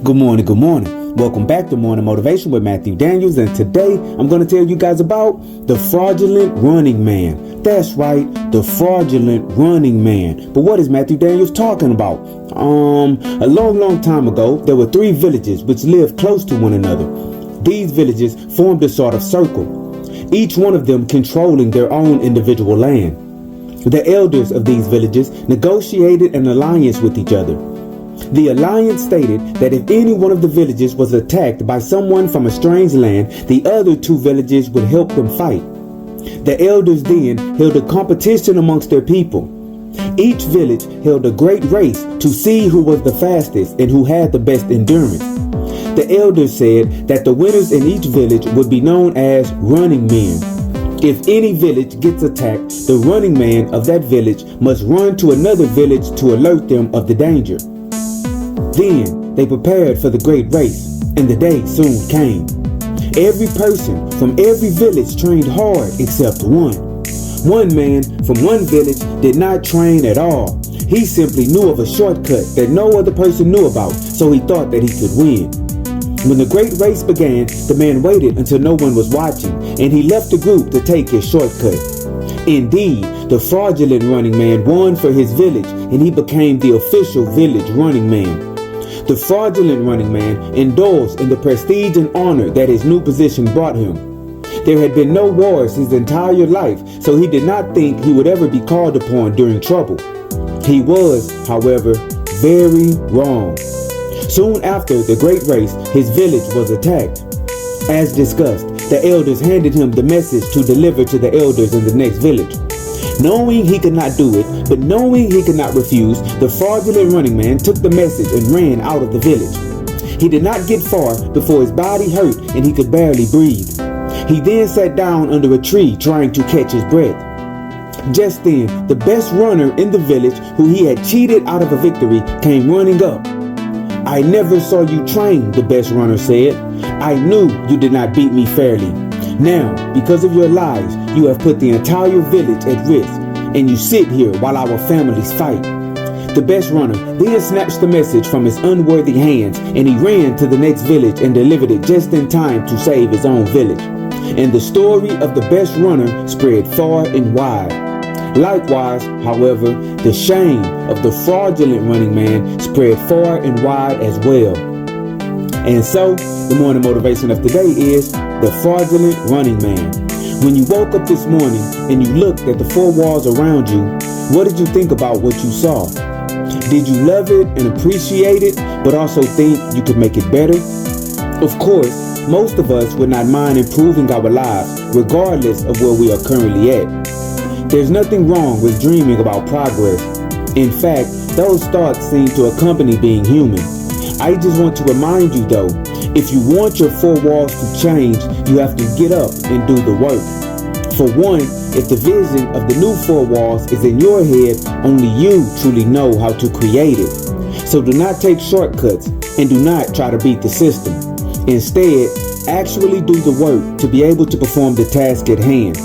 Good morning, good morning. Welcome back to Morning Motivation with Matthew Daniels, and today I'm going to tell you guys about the fraudulent running man. That's right, the fraudulent running man. But what is Matthew Daniels talking about? A long time ago, there were 3 villages which lived close to one another. These villages formed a sort of circle, each one of them controlling their own individual land. The elders of these villages negotiated an alliance with each other. The alliance stated that if any one of the villages was attacked by someone from a strange land, the other 2 villages would help them fight. The elders then held a competition amongst their people. Each village held a great race to see who was the fastest and who had the best endurance. The elders said that the winners in each village would be known as running men. If any village gets attacked, the running man of that village must run to another village to alert them of the danger. Then they prepared for the great race, and the day soon came. Every person from every village trained hard except one. One man from one village did not train at all. He simply knew of a shortcut that no other person knew about, so he thought that he could win. When the great race began, the man waited until no one was watching, and he left the group to take his shortcut. Indeed, the fraudulent running man won for his village, and he became the official village running man. The fraudulent running man indulged in the prestige and honor that his new position brought him. There had been no wars his entire life, so he did not think he would ever be called upon during trouble. He was, however, very wrong. Soon after the great race, his village was attacked. As discussed, the elders handed him the message to deliver to the elders in the next village. Knowing he could not do it, but knowing he could not refuse, the fraudulent running man took the message and ran out of the village. He did not get far before his body hurt and he could barely breathe. He then sat down under a tree trying to catch his breath. Just then, the best runner in the village, who he had cheated out of a victory, came running up. "I never saw you train," the best runner said. "I knew you did not beat me fairly. Now, because of your lies, you have put the entire village at risk, and you sit here while our families fight." The best runner then snatched the message from his unworthy hands, and he ran to the next village and delivered it just in time to save his own village. And the story of the best runner spread far and wide. Likewise, however, the shame of the fraudulent running man spread far and wide as well. And so, the morning motivation of today is the fraudulent running man. When you woke up this morning and you looked at the 4 walls around you, what did you think about what you saw? Did you love it and appreciate it, but also think you could make it better? Of course, most of us would not mind improving our lives, regardless of where we are currently at. There's nothing wrong with dreaming about progress. In fact, those thoughts seem to accompany being human. I just want to remind you though, if you want your 4 walls to change, you have to get up and do the work. For one, if the vision of the new 4 walls is in your head, only you truly know how to create it. So do not take shortcuts and do not try to beat the system. Instead, actually do the work to be able to perform the task at hand.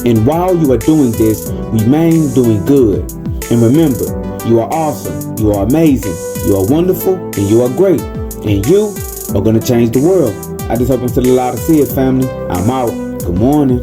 And while you are doing this, remain doing good. And remember, you are awesome, you are amazing, you are wonderful, and you are great. And you are going to change the world. I just hope I'm still allowed to see it, family. I'm out. Good morning.